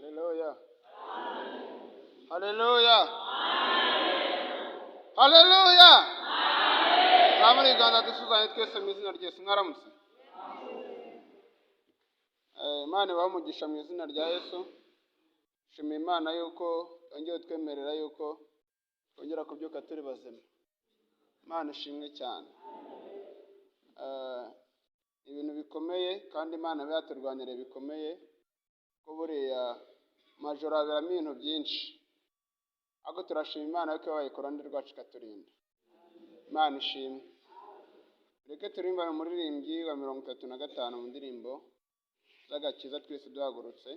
Haleluya. Haleluya. Haleluya. Zamuri Uganda dusuzanye twese mu izina rya Yesu. Mwaramutse. Imana ibamugisha mu izina rya Yesu. Shimira Imana yuko yongeye twemerera yuko twongera kubyuka turi bazima. Imana ishimwe cyane. Ibintu bikomeye kandi Imana yaturwanira bikomeye ko buriya majoro aberamo ibintu byinshi. Ahubwo turashima Imana yuko yabaye ikorande rwacu ikaturinda. Imana ishimwe. Reka turirimba umuririmbyi wa 35 mu ndirimbo z'agakiza twese duhagurutse.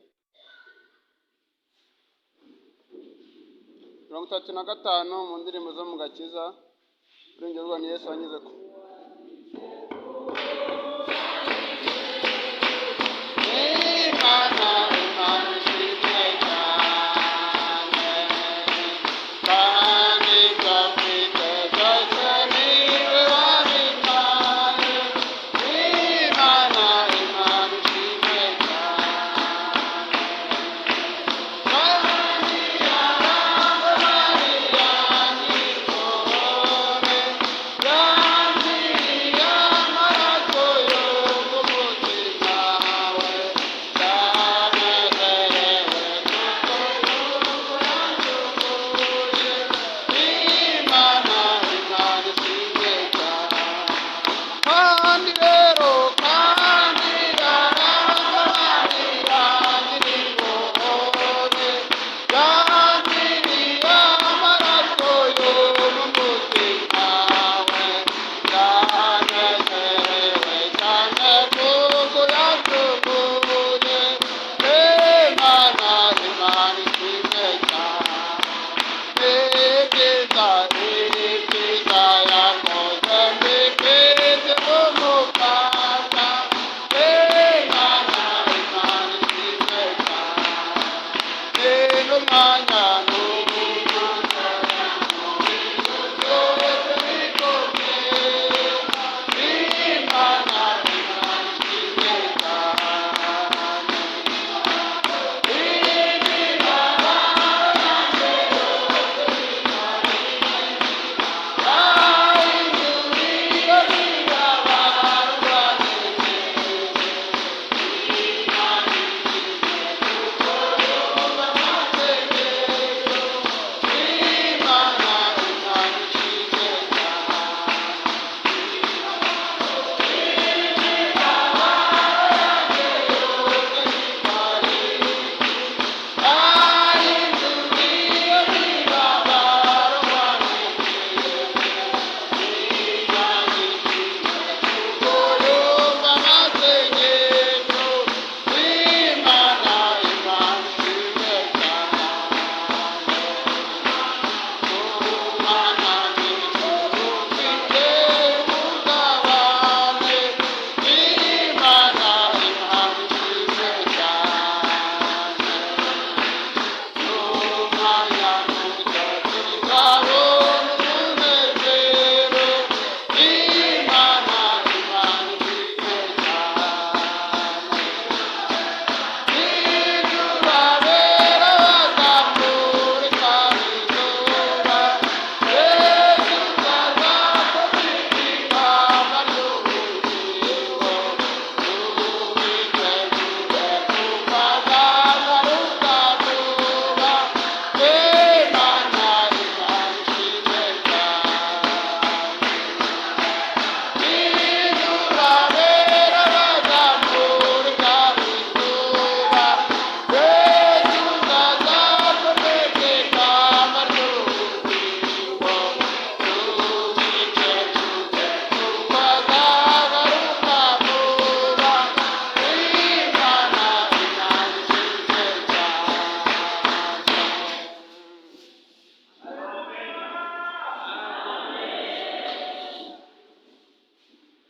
35 mu ndirimbo zo mu gakiza. Urengero ni Yesu wanyuze ko.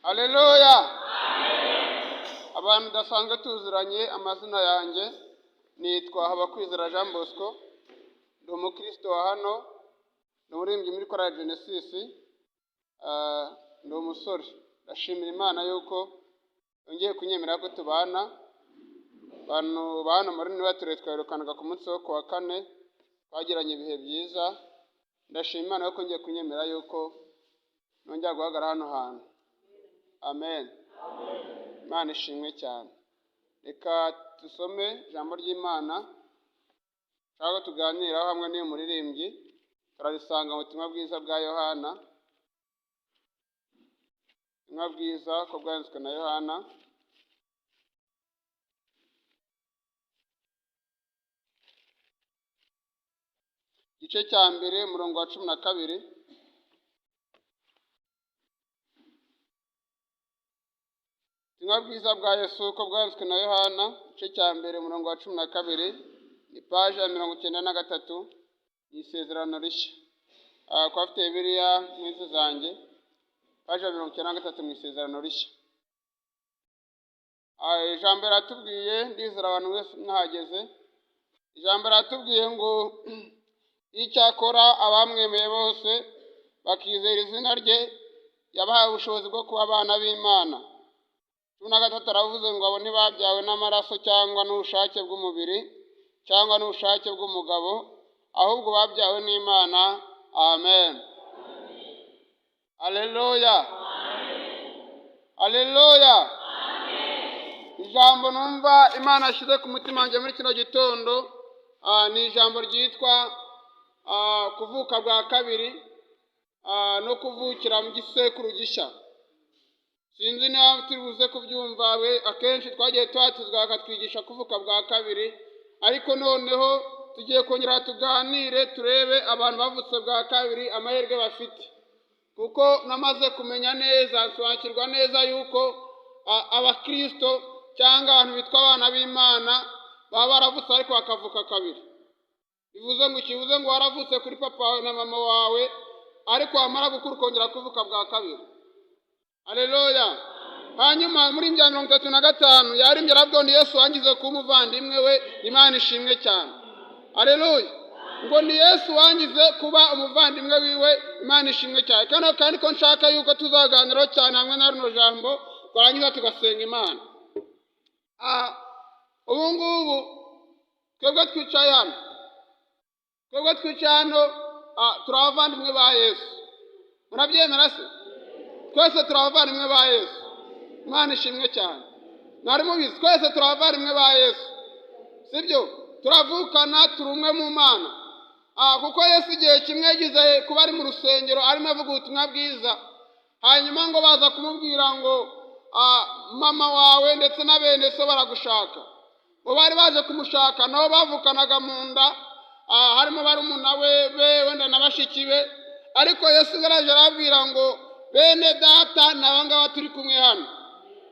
Haleluya. Abantu dasanzwe tuziranye amazina yanjye nitwa Habakwizera Jean Bosco. Ndi umukristo wa hano, ndi umuririmbyi muri Chorale Genesis. Ndi umusore. Ndashimira Imana yuko yongeye kunyemerera ko tubana Abantu ba hano muri Nibature twirukanaga ku munsi wo kuwa kane, twagiranye ibihe byiza. Ndashima Imana yo kongeye kunyemera yuko nongera guhagarara hano hantu. Amen. Imana ishimwe cyane. Reka dusome ijambo ry'Imana, cyangwa tuganiraho hamwe n'uyu muririmbyi. Turarisanga mu butumwa bwiza bwa Yohana. Ubutumwa bwiza ko bwanditswe na Yohana. Igice cya mbere umurongo wa 12. Ubutumwa bwiza bwa Yesu ko bwanditswe na Yohana, igice cya mbere umurongo wa 12, ipaji ya 93 y'isezerano rishya. Kwa afite Bibiliya nk'izi zanjye, paji ya 93 mu isezerano rishya. Ijambo ratubwiye, ndizera abantu wese mwahageze. Ijambo ratubwiye ngo icyakora abamwemeye bose bakizera izina rye, yabahaye ubushobozi bwo kuba abana b'Imana. 13 aravuze ngo abo ntibabyawe n'amaraso cyangwa n'ubushake bw'umubiri cyangwa n'ubushake bw'umugabo, ahubwo babyawe n'Imana. Amen. Haleluya. Haleluya. Ijambo numva Imana ashyize ku mutima wanjye muri kino gitondo ni ijambo ryitwa kuvuka bwa kabiri no kuvukira mu gisekuru gishya. Sinzi niba turi buze kubyumva, akenshi twagiye twatizwa akatwigisha kuvuka bwa kabiri, ariko noneho tugiye kongera tuganire turebe abantu bavutse bwa kabiri amahirwe bafite, kuko namaze kumenya neza, nsobanukirwa neza yuko abakristo cyangwa abantu bitwa abana b'Imana baba baravutse ariko bakavuka kabiri. Bivuze ngo ikivuze ngo waravutse kuri papa wawe na mama wawe, ariko wamara gukura ukongera kuvuka bwa kabiri. Haleluya. Hanyuma muri 35 yarimbye aravuga ngo Yesu wangize kuba umuvandimwe we. Imana ishimwe cyane. Haleluya. Ngo ni Yesu wangize kuba umuvandimwe wiwe. Imana ishimwe cyane. Kandi ko nshaka yuko tuzaganiraho cyane hamwe na runo jambo, twarangiza tugasenga Imana. Ubu ngubu twebwe twicaye hano, turi abavandimwe ba Yesu. Murabyemera se? Twese turi abavandimwe ba Yesu. Imana ishimwe cyane. Mwari mubizi twese turi abavandimwe ba Yesu, sibyo? Turavukana, turi umwe mu Mana. Kuko Yesu igihe kimwe yagize kuba ari mu rusengero arimo avuga ubutumwa bwiza, hanyuma ngo baza kumubwira ngo mama wawe ndetse na bene so baragushaka. Bo bari baje kumushaka, nabo bavukanaga mu nda, harimo barumuna we wenda na bashiki be, ariko Yesu garaje arabwira ngo bene data nabangaba turi kumwe hano.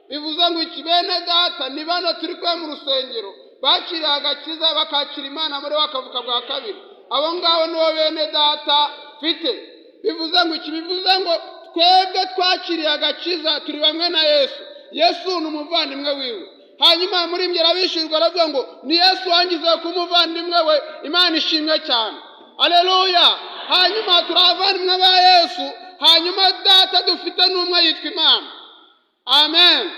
Bivuze ngo iki bene data ni bano turi kumwe mu rusengero, bakiriye agakiza bakakira Imana muri bakavuka bwa kabiri. Abo ngabo nibo bene data mfite. Bivuze ngo iki, bivuze ngo twebwe twakiriye agakiza turi bamwe na Yesu. Yesu ni umuvandimwe wiwe. Hanyuma muri mbye arabishirwa aravuga ngo ni Yesu wangize ku muvandimwe we. Imana ishimwe cyane. Haleluya. Hanyuma turavandimwe ba Yesu, hanyuma data dufite n'umwe yitwa Imana. Amen.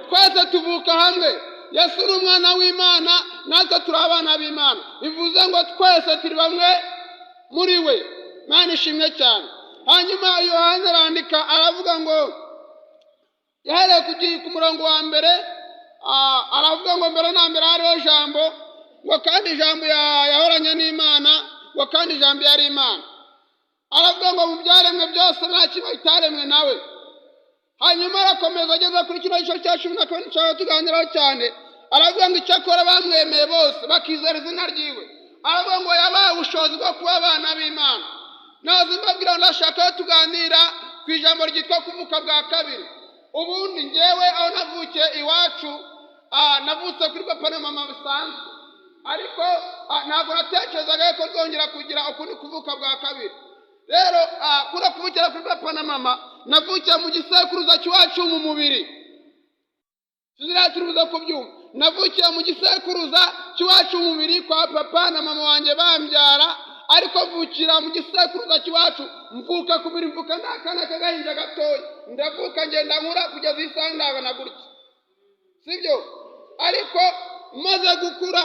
Twese tuvuka hamwe. Yesu ni umwana w'Imana, natwe turi abana b'Imana. Bivuze ngo twese turi bamwe muri we. Imana ishimwe cyane. Hanyuma Yohana arandika aravuga ngo yahereye ku murongo wa mbere, aravuga ngo mbere na mbere hariho jambo, ngo kandi ijambo yahoranye n'Imana, ngo kandi ijambo yari Imana. Aravuga ngo mu byaremwe byose nta kimwe kitaremwe nawe. Hanyuma arakomeza ageze kuri kino gice cya 12 cyangwa tuganiraho cyane, aravuga ngo icyakora bamwemeye bose bakizera izina ryiwe, aravuga ngo yabaye ubushobozi bwo kuba abana b'Imana. Nazi mbabwira ngo ndashaka tuganira ku ijambo ryitwa kuvuka bwa kabiri. Ubundi ngewe aho navukiye iwacu, navutse kuri papa na mama bisanzwe, ariko ntabwo natekerezaga ko nzongera kugira ukundi kuvuka bwa kabiri. Rero kuri kuvukira kuri papa na mama, navukiye mu gisekuruza cy'iwacu mu mubiri. Sizira turubuza kubyumva. Navukiye mu gisekuruza cy'iwacu mu mubiri kwa papa na mama wanjye bambyara, ariko mvukira mu gisekuruza cy'iwacu mvuka kubiri, mvuka n'akana kagahinja gatoya, ndavuka ngenda nkura kugeza isaha ndabona gutya, sibyo? Ariko maze gukura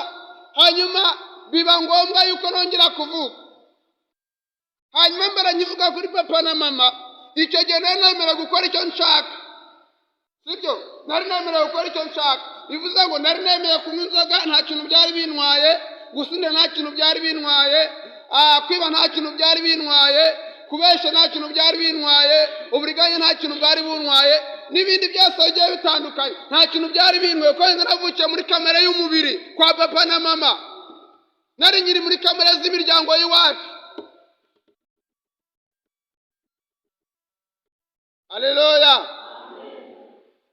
hanyuma biba ngombwa yuko nongera kuvuka. Hanyuma mbere nkivuga kuri papa na mama, icyo gihe nari nemerewe gukora icyo nshaka, sibyo? Nari nemerewe gukora icyo nshaka, bivuze ngo nari nemerewe kunywa inzoga, nta kintu byari bintwaye, gusinda nta kintu byari bintwaye, kwiba nta kintu byari bintwaye, kubeshya nta kintu byari bintwaye, uburiganya nta kintu bwari buntwaye, n'ibindi byose bigiye bitandukanye nta kintu byari bintwaye, kuko naravukiye muri kamere y'umubiri kwa papa na mama, nari nyiri muri kamere z'imiryango y'iwacu. Haleluya.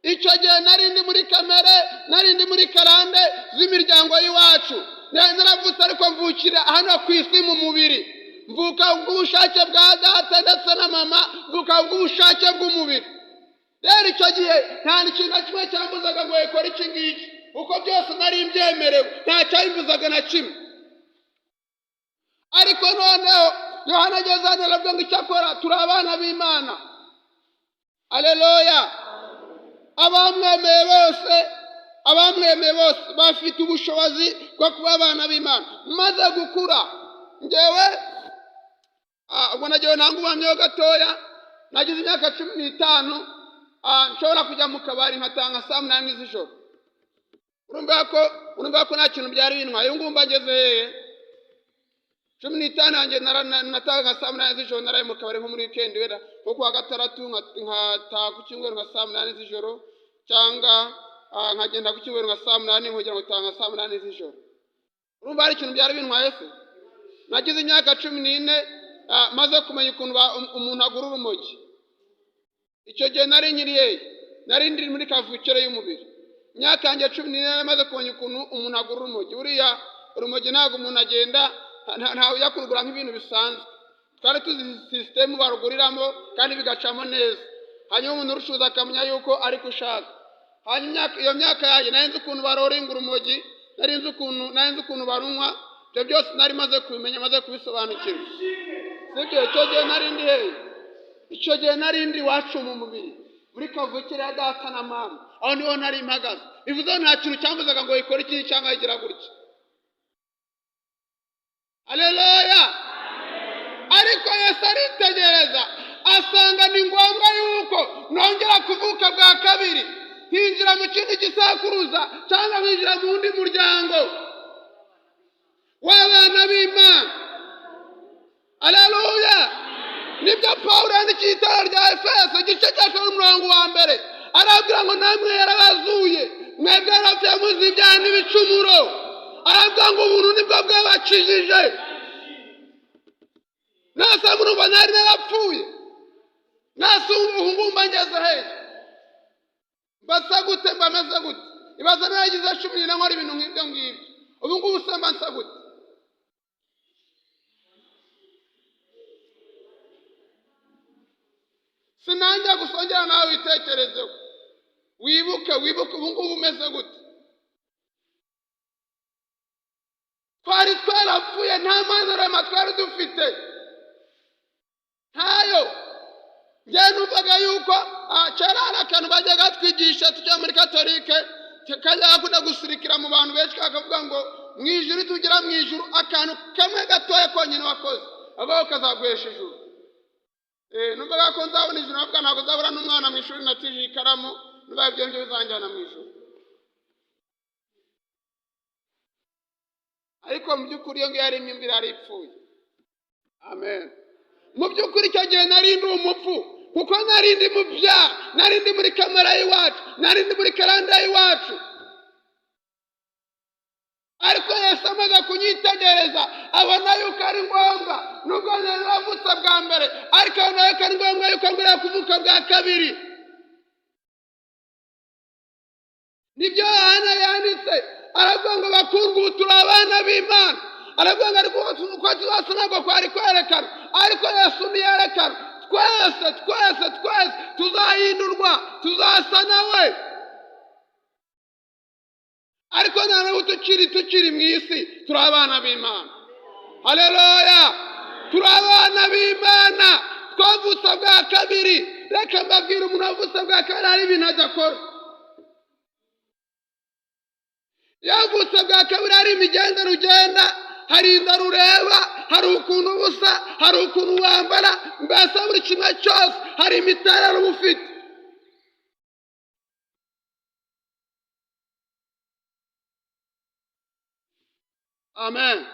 Icyo gihe nari ndi muri kamere, nari ndi muri karande z'imiryango y'iwacu. Naravutse ariko mvukira hano ku isi mu mubiri, mvuka bw'ubushake bwa data ndetse na mama, mvuka bw'ubushake bw'umubiri. Rero icyo gihe nta n'ikintu na kimwe cyambuzaga ngo ekore iki ngiki, kuko byose nari mbyemerewe, nta cyayimbuzaga na kimwe. Ariko noneho Yohana ageze hano aravuga ngo icyakora turi abana b'Imana. Haleluya. Abamwemeye bose bafite ubushobozi bwo kuba abana b'Imana. Maze gukura njyewe ubwo nagiye ntangubamyeho gatoya, nagize imyaka 15, nshobora kujya mu kabari nkatanga saa 8 z'ijoro. Urumva ko nta kintu byari bintwaye. Ubu ngumba ngeze hehe? 15 yanjye natanga saa 8 z'ijoro, naraye mu kabari nko muri weekend wera, kuko kuwa gatandatu nkataha ku cyumweru nka saa 8 z'ijoro, cyangwa nkagenda ku cyumweru nka saa 8 nkongera gutanga saa 8 z'ijoro. Urumva hari ikintu byari bintwaye se? Nagize imyaka 14 maze kumenya ukuntu umuntu agura urumogi. Icyo gihe nari nyiriye, nari ndi muri kavukire y'umubiri. Imyaka yanjye 14 maze kumenya ukuntu umuntu agura urumogi. Uriya urumogi ntabwo umuntu agenda ntawe yakurugura nk'ibintu bisanzwe. Twari tuzi system baruguriramo kandi bigacamo neza. Hanyuma umuntu urushuza akamenya yuko ari kushaka. Hanyuma iyo myaka yanjye nari nzi ukuntu baroringa urumogi, nari nzi ukuntu barunywa. Ibyo byose nari maze kubimenya, maze kubisobanukirwa. Sibyo? Icyo gihe nari ndi hehe? Icyo gihe nari ndi iwacu mu mubiri, muri kavukire ya data na mama. Aho niho nari mpagaze. Bivuze nta kintu cyambuzaga ngo ikore iki cyangwa igira gutya. Haleluya. Ariko Yesu aritegereza asanga ni ngombwa yuko nongera kuvuka bwa kabiri, hinjira mu kindi gisakuruza cyangwa hinjira mu wundi muryango w'abana b'Imana. Haleluya. Nibyo Pawulo yandikiye itorero rya Efeso igice cya 1 arabwira ngo namwe yarabazuye, mwebwe yarapfuye muzi ibyaha n'ibicumuro, aravuga ngo ubuntu nibwo bwabakijije. Nasa murumva nari narapfuye, nasa ubu ngumba ngeze hehe? Mbasa gute? Mbameze gute? Ibaza naragize 10 nkora ibintu nk'ibyo ngibyo, ubu ngubu se mbansa gute? Sinanjya gusongera nawe witekerezeho, wibuke ubu ngubu umeze gute? Twari twarapfuye, nta manurema twari dufite, ntayo. Njye numvaga yuko kera hari akantu bajyaga twigisha tujya muri katolike, kajya gakunda gusirikira mu bantu benshi kakavuga ngo mu ijuru tugira mu ijuru akantu kamwe gatoya konyine wakoze abaho kazaguhesha ijuru. Numvaga ko nzabona ijuru, navuga ntabwo nzabura n'umwana mu ishuri natije ikaramu, nubaye ibyo ngibyo bizanjyana mu ijuru. Ariko mu by'ukuri iyo ngiyo yari imyumvire yari ipfuye. Amen. Mu by'ukuri icyo gihe nari ndi umupfu, kuko nari ndi mu byaha, nari ndi muri kamera y'iwacu, nari ndi muri karanda y'iwacu. Ariko Yesu amaze kunyitegereza abona yuko ari ngombwa, nubwo nari naravutse bwa mbere, ariko abona yuko ari ngombwa yuko ngomba kuvuka bwa kabiri. Nibyo Yohana yanditse, aravuga ngo bakundwa ubu turi abana b'Imana. Aravuga ngo ariko uko tuzasa ntabwo kwari kwerekana, ariko Yesu niyerekana. Twese tuzahindurwa, tuzasa nawe. Ariko ntabwo tukiri mu isi, turi abana b'Imana. Haleluya. Turi abana b'Imana, twavutse bwa kabiri. Reka mbabwire, umuntu wavutse bwa kabiri hari ibintu adakora. yavutse bwa kabiri hari imigendere ugenda, hari inda rureba, hari ukuntu ubusa, hari ukuntu wambara, mbese buri kimwe cyose hari imiterere uba ufite. Amen.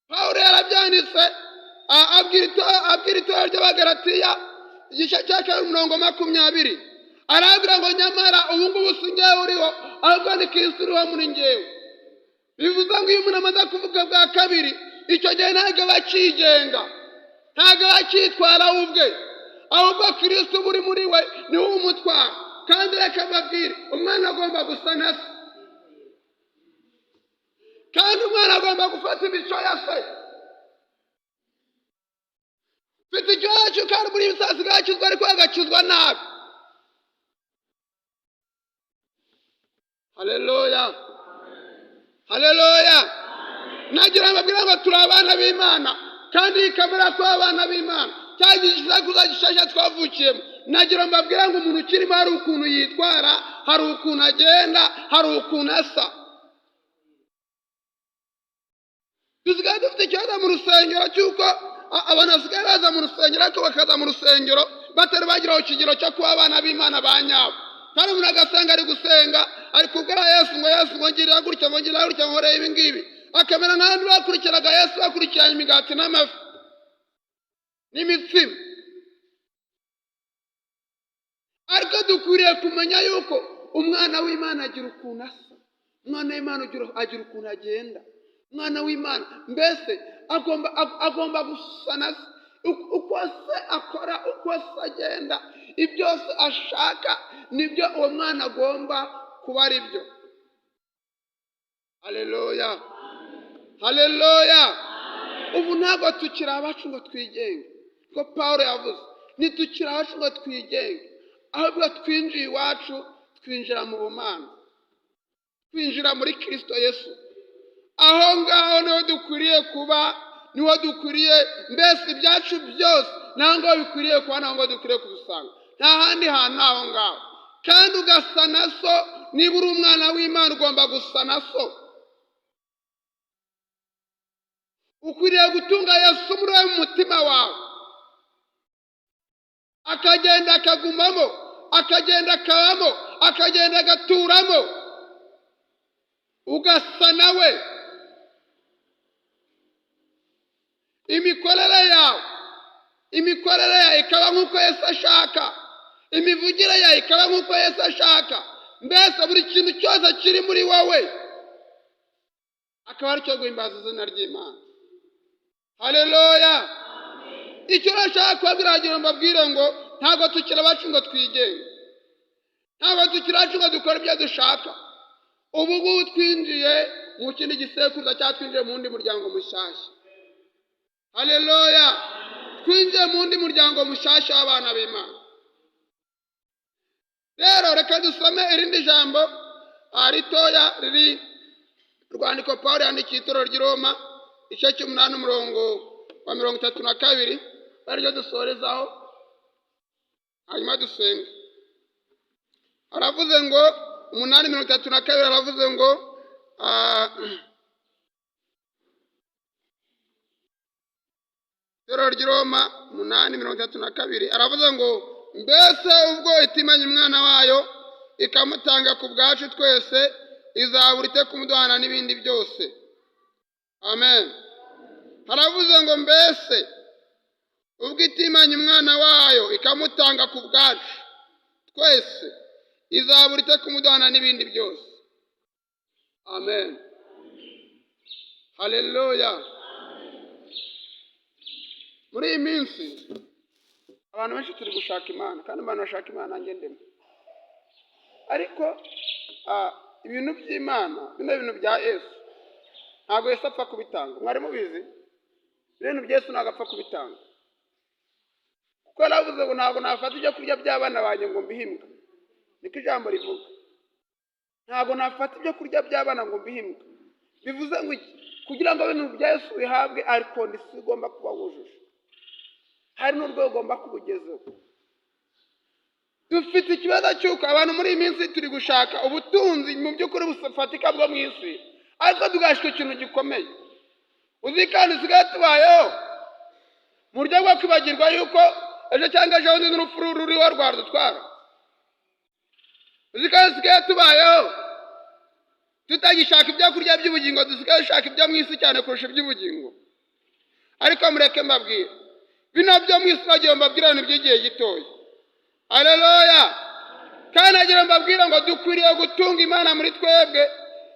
Pawulo yarabyanditse abwira itorero ry'Abagalatiya igice cya 20, arabwira ngo nyamara ubu ngubu si njyewe uriho, ahubwo ni Kristo uriho muri njyewe. Bivuze ngo iyo umuntu amaze kuvuga bwa kabiri, icyo gihe ntabwo aba akigenga, ntabwo aba akitwara we ubwe, ahubwo Kristo uba uri muri we niwe umutwara. Kandi reka mbabwire, umwana agomba gusa na se, kandi umwana agomba gufata imico ya se. Mfite icyacu kandi muri ibisasi gakizwa ariko agakizwa nabi. Haleluya, haleluya. Nagira mbabwira ngo turi abana b'Imana, kandi ikamera ko abana b'Imana cyagize kuzagishasha twavukiyemo. Nagira mbabwira ngo umuntu ukirimo hari ukuntu yitwara, hari ukuntu agenda, hari ukuntu asa. Dusigaye dufite ikibazo mu rusengero cy'uko abantu basigaye baza mu rusengero ariko bakaza mu rusengero batari bagiraho ikigero cyo kuba abana b'Imana ba nyabo. Kandi umuntu agasanga ari gusenga, ari kubwira Yesu ngo ngirira gutya, ngo ngirira gutya, ngo reba ibi ngibi, akamera nk'abandi bakurikiraga Yesu bakurikiranye imigati n'amafi n'imitsima. Ariko dukwiriye kumenya yuko umwana w'Imana agira ukuntu asa, umwana w'Imana agira ukuntu agenda. Umwana w'Imana mbese agomba gusa na se, uko se akora, uko se agenda, ibyo se ashaka nibyo uwo mwana agomba kuba ari byo. Haleluya, haleluya. Ubu ntabwo tukiri abacu ngo twigenge, ko Pawulo yavuze, ntitukiri abacu ngo twigenge, ahubwo twinjiye iwacu, twinjira mu bumana, twinjira muri Kristo Yesu. Aho ngaho niho dukwiriye kuba, niho dukwiriye, mbese ibyacu byose ntaho ngaho bikwiriye kuba, ntaho ngaho dukwiriye kubisanga, nta handi hantu aho ngaho. Kandi ugasa na so, niba uri umwana w'Imana ugomba gusa na so. Ukwiriye gutunga Yesu muri wowe mu mutima wawe, akagenda akagumamo, akagenda akabamo, akagenda agaturamo, ugasa nawe. Imikorere yawe ikaba nk'uko Yesu ashaka, imivugire yawe ikaba nk'uko Yesu ashaka, mbese buri kintu cyose kiri muri wowe akaba ari cyo guhimbaza izina ry'Imana. Haleluya. Icyo nashaka kubabwira wagira mbabwire ngo ntabwo tukiri abacu ngo twigenge, ntabwo tukiri abacu ngo dukore ibyo dushaka. Ubu ngubu twinjiye mu kindi gisekuruza cyangwa twinjiye mu wundi muryango mushyashya. Haleluya. Twinjiye mu wundi muryango mushyashya w'abana b'Imana. Rero reka dusome irindi jambo ritoya riri rwandiko Pawulo yandikiye itorero ry'i Roma, igice cy'8 umurongo wa 32, ariryo dusorezaho, hanyuma dusenga. Aravuze ngo 8:32, aravuze ngo itorero ry'i Roma 8:32, aravuze ngo mbese ubwo itimanye umwana wayo ikamutanga ku bwacu twese, izabura ite kumuduhana n'ibindi byose. Amen. Haravuze ngo mbese ubwo itimanye umwana wayo ikamutanga ku bwacu twese, izabura ite kumuduhana n'ibindi byose. Amen. Haleluya. Muri iyi minsi abantu benshi turi gushaka Imana, kandi abantu bashaka Imana nanjye ndimo. Ariko ibintu by'Imana, bino bintu bya Yesu ntabwo Yesu apfa kubitanga. Mwari mubizi? Ibintu bya Yesu ntabwo apfa kubitanga, kuko yaravuze ngo ntabwo nafata ibyo kurya by'abana banjye ngo mbihimbwe. Niko ijambo rivuga. Ntabwo nafata ibyo kurya by'abana ngo mbihimbwe. Bivuze ngo iki? Kugira ngo ibintu bya Yesu bihabwe, ari kondisiyo igomba kuba wujuje, hari n'urwego ugomba kubugezeho. dufite ikibazo cy'uko abantu muri iyi minsi turi gushaka ubutunzi mu by'ukuri bufatika bwo mu isi, ariko tugashika ikintu gikomeye. Uzi kandi usigaye tubayeho mu buryo bwo kwibagirwa yuko ejo cyangwa ejo bundi n'urupfu ruriho rwadutwara. Uzi kandi usigaye tubayeho tutagishaka ibyo kurya by'ubugingo, dusigaye dushaka ibyo mu isi cyane kurusha iby'ubugingo. Ariko mureke mbabwire, bino byo mu isi bagiye mbabwira ni by'igihe gitoya. Haleluya! Kandi nagira mbabwira ngo dukwiriye gutunga Imana muri twebwe,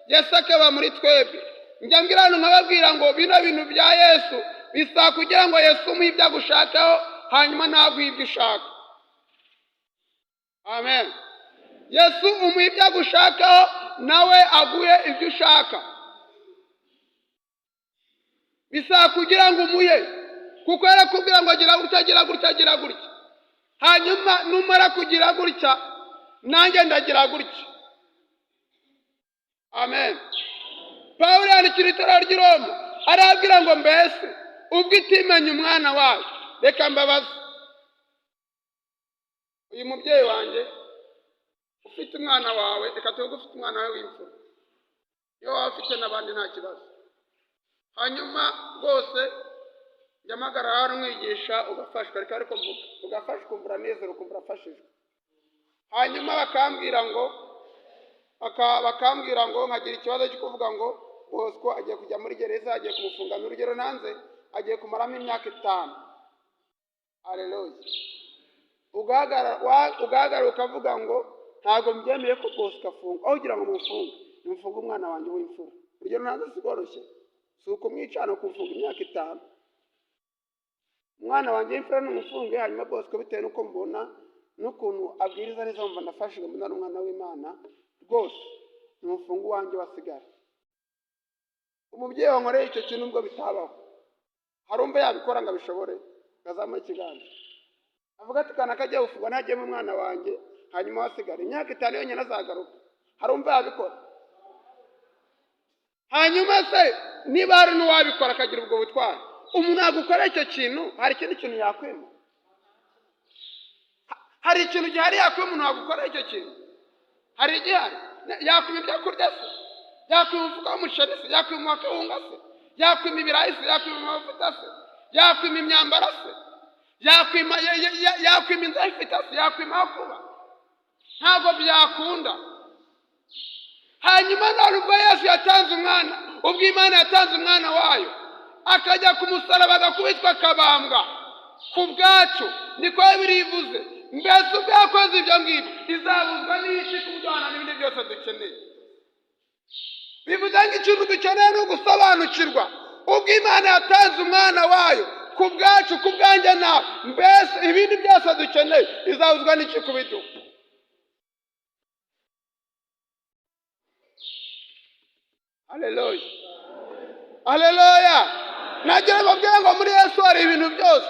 Yesu akaba muri twebwe. Njya mbwira hano nkababwira ngo bino bintu bya Yesu bisaba kugira ngo Yesu umuhe ibyo agushakaho, hanyuma ntaguhe ibyo ushaka. Amen. Yesu umuhe ibyo agushakaho, nawe aguhe ibyo ushaka. Bisaba kugira ngo umuhe, kuko yarakubwira ngo agira gutya. Hanyuma numara kugira gutya, nanjye ndagira gutya. Amen. Pawulo yandikira itorero ry'i Roma arabwira ngo mbese ubwo itimenya umwana wayo, reka mbabaze. Uyu mubyeyi wanjye ufite umwana wawe, reka tuvuge ufite umwana wawe w'imfura, iyo waba ufite n'abandi nta kibazo. Hanyuma rwose njyamagara hano umwigisha ugafashwa, ariko mvuga ugafashwa ukumva uranezero, ukumva urafashijwe. Hanyuma bakambwira ngo nkagira ikibazo cyo kuvuga ngo Bosco agiye kujya muri gereza, agiye kumufunga n'urugero nanze, agiye kumaramo imyaka 5. Haleluya! Ugahagarara ukavuga ngo ntabwo mbyemeye ko Bosco afunga, aho ugira ngo mufunge umwana wanjye w'imfura. Urugero nanze sigoroshye, si ukumwica no kumfunga imyaka 5. Umwana wanjye w'imfura n'umufunge, hanyuma Bosco bitewe n'uko mbona n'ukuntu abwiriza neza mva nafashijwe, mbona n'umwana w'Imana rwose n'umufungo wanjye wasigara. Umubyeyi wankoreye icyo kintu ubwo bitabaho, harumva yabikora ngo abishobore, ngazamuye ikiganza avuga ati kana kajya gufungwa ntajyemo umwana wanjye, hanyuma wasigara imyaka 5 yonyine azagaruka. Harumva yabikora? Hanyuma se niba hari n'uwabikora akagira ubwo butwari, umuntu agukora icyo kintu, hari ikindi kintu yakwima? Hari ikintu gihari yakwima umuntu agukora icyo kintu? Hari igihari? Yakwima ibyo kurya se? Yakwima umufuka w'umuceri se? Yakwima akawunga se? Yakwima ibirayi se? Yakwima amavuta se? Yakwima imyambaro se? Yakwima inzu ifite se? Yakwima aho kuba? Ntabwo byakunda. Hanyuma none ubwo Yesu yatanze umwana, ubwo Imana yatanze umwana wayo, akajya ku musaraba agakubitwa akabambwa ku bwacu, niko birivuze. Mbese ubwo yakoze ibyo ngibyo, izabuzwa n'iki kuduhana n'ibindi byose dukeneye? Bivuze ngo ikintu dukeneye ni ugusobanukirwa. Ubwo Imana yatanze umwana wayo ku bwacu, ku bwanjye nawe, mbese ibindi byose dukeneye izabuzwa n'iki kubiduha? Haleluya! Haleluya! Nagira babwira ngo muri Yesu hari ibintu byose,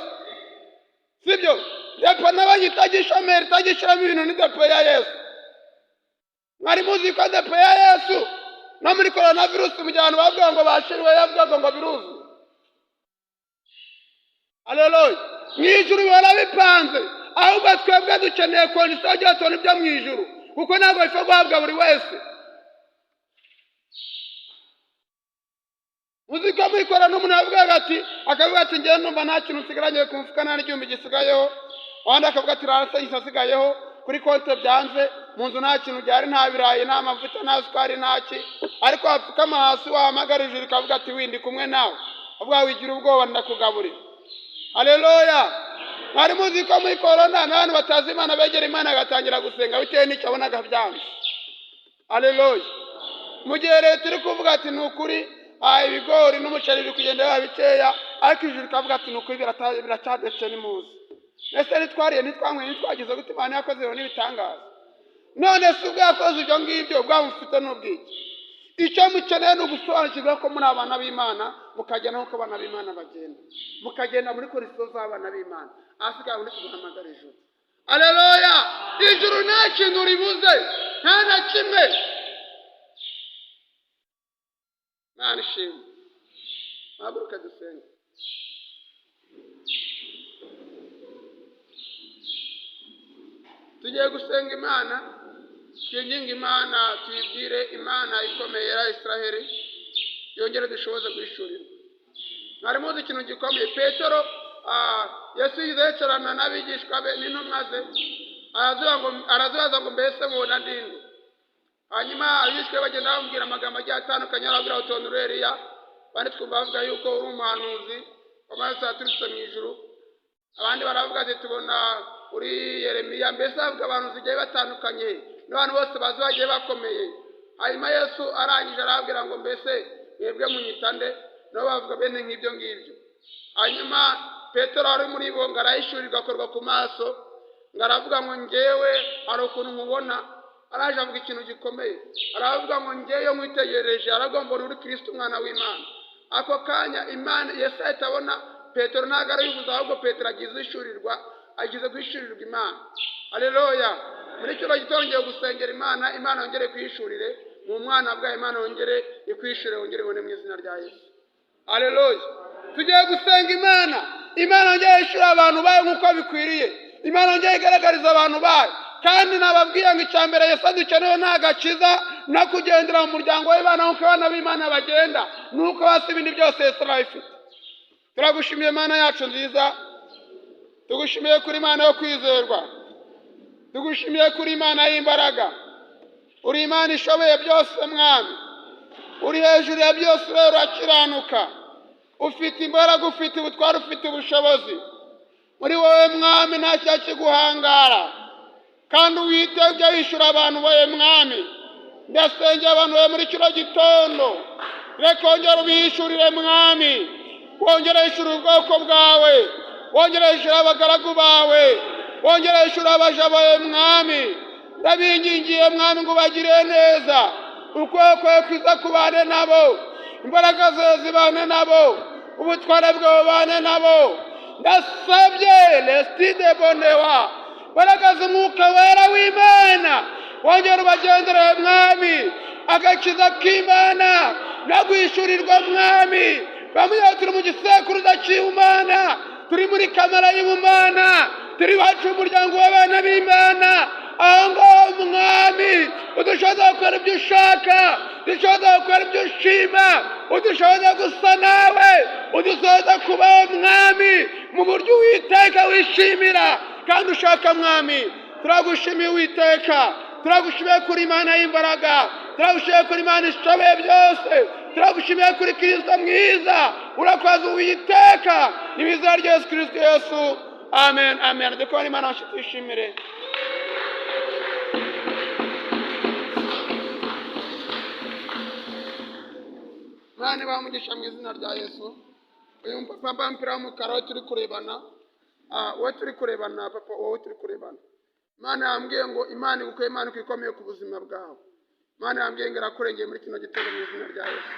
sibyo? Depo n'abanyitagishomeri itagishiramo ibintu ni depo ya Yesu. Mwari muzi ko depo ya Yesu no muri coronavirus mu gihe abantu bavuga ngo bashiriwe, yavuga ngo biruzi. Haleluya! Mwijuru bihora bipanze, ahubwo twebwe dukeneye kondisiyo yo tubona ibyo mu ijuru, kuko ntabwo bipfa guhabwa buri wese. Muzi ko muri korona umuntu akavuga ati njyewe numva nta kintu nsigaranye ku mufuka, nta n'igihumbi gisigayeho. Abandi akavuga ati rarasa gisigayeho, kuri konti byanze, mu nzu nta kintu gihari, nta birayi, nta mavuta, nta sukari, ntaki. Ariko wapfukama hasi wahamagara ijuru ikavuga ati windi kumwe nawe, avuga wigira ubwoba ndakugaburira. Haleluya! Mwari muzi ko muri korona n'abantu batazi Imana begera Imana agatangira gusenga bitewe n'icyo abonaga byanze. Haleluya! Mu gihe leta iri kuvuga ati ni ukuri ibigori n'umuceri biri kugenda biba bikeya, ariko ijuru ikavuga ati ni ukuri biracyadetse nimuzi. Ese ntitwariye ntitwanyweye ntitwagize gute? Imana yakoze ibintu n'ibitangaza. None se ubwo yakoze ibyo ngibyo, ubwo mufite n'ubwiki. Icyo mukeneye ni ugusobanukirwa ko muri abana b'Imana, mukagenda nk'uko abana b'Imana bagenda, mukagenda muri kondisiyo z'abana b'Imana, ahasigaye muri kuguhamagara ijuru. Haleluya! Ijuru nta kintu ribuze, nta na kimwe. Mana ishimwe. Haguruka dusenge. tugiye gusenga Imana, twinginga Imana, tuyibwire Imana ikomeye ya Israheli yongere dushoboze guhishurira. Mwari muzi ikintu gikomeye, Petero Yesu yicarana n'abigishwa be n'intumwa ze, arazibaza ngo mbese mubona ndinde? Hanyuma abigishwa bagenda bamubwira amagambo agiye atandukanye, arababwira ngo tubona uri Eliya, abandi twumva bavuga yuko uri umuhanuzi w'amaraso yaturutse mu ijuru, abandi baravuga ati tubona uri Yeremiya. Mbese bavuga abantu zigiye batandukanye n'abantu bose bazi bagiye bakomeye. Hanyuma Yesu arangije arababwira ngo mbese mwebwe munyita nde? Nabo bavuga bene nk'ibyo ngibyo. Hanyuma Petero ari muri bo ngo arahishurirwa, akorwa ku maso, ngo aravuga ngo njyewe hari ukuntu nkubona. Araje avuga ikintu gikomeye, aravuga ngo njyewe nkwitegereje, aravuga ngo uri Kristo umwana w'Imana. Ako kanya Imana Yesu ahita abona Petero ntabwo arabivuze, ahubwo Petero agize guhishurirwa Imana. Haleluya! Muri kino gitondo ngiye gusengera Imana, Imana yongere kwihishurire mu mwana bwayo, Imana yongere ikwihishurire, yongere ibone mu izina rya Yesu. Haleluya! Tugiye gusenga Imana, Imana yongere ihishurire abantu bayo nk'uko bikwiriye, Imana yongere igaragariza abantu bayo. Kandi nababwiye ngo icya mbere Yesu adukenewe ni agakiza no kugendera mu muryango w'Imana nk'uko abana b'Imana bagenda, nuko hasi ibindi byose Yesu arabifite. Turagushimiye Imana yacu nziza, tugushimiye kuri Imana yo kwizerwa, tugushimiye kuri Imana y'imbaraga, uri Imana ishoboye byose Mwami, uri hejuru ya byose, rero urakiranuka, ufite imbaraga, ufite ubutware, ufite ubushobozi. Muri wowe Mwami nta cyakiguhangara, kandi Uwiteka ujya wishura abantu bawe Mwami. Ndasengera abantu bawe muri kino gitondo, reka wongere ubihishurire Mwami, wongere wishura ubwoko bwawe, wongere wishura abagaragu bawe, wongere wishura abaja bawe Mwami. Ndabingingiye Mwami ngo ubagire neza, ukuboko kwawe kwiza kubane nabo, imbaraga zawe zibane nabo, ubutware bwawe bubane nabo. Ndasabye lesitide bonewa, baragaze umwuka wera w'Imana, wongere ubagendere Mwami, agakiza k'Imana no guhishurirwa Mwami. Bamwe turi mu gisekuruza cy'Imana, turi muri kamera y'Imana, turi bacu umuryango w'abana b'Imana. Aho ngaho Mwami udushoboza gukora ibyo ushaka, udushoboza gukora ibyo ushima, udushoboza gusa nawe, udushoboza kubaho Mwami mu buryo Uwiteka wishimira kandi ushaka Mwami. Turagushimiye Uwiteka, turagushimiye kuri Imana y'imbaraga, turagushimiye kuri Imana ishoboye byose, turagushimiye kuri Kristo mwiza, urakoze Uwiteka, ni mu izina rya Yesu Kristo Yesu, amen amen. Dukora Imana twishimire. Mwana bamugisha mu izina rya Yesu. Uyu papa mpira w'umukara we turi kurebana, wowe turi kurebana papa, wowe turi kurebana. Imana yambwiye ngo Imana igukomeye, Imana ikomeye ku buzima bwawe. Imana yambwiye ngo irakurengeye muri kino gitondo mu izina rya Yesu.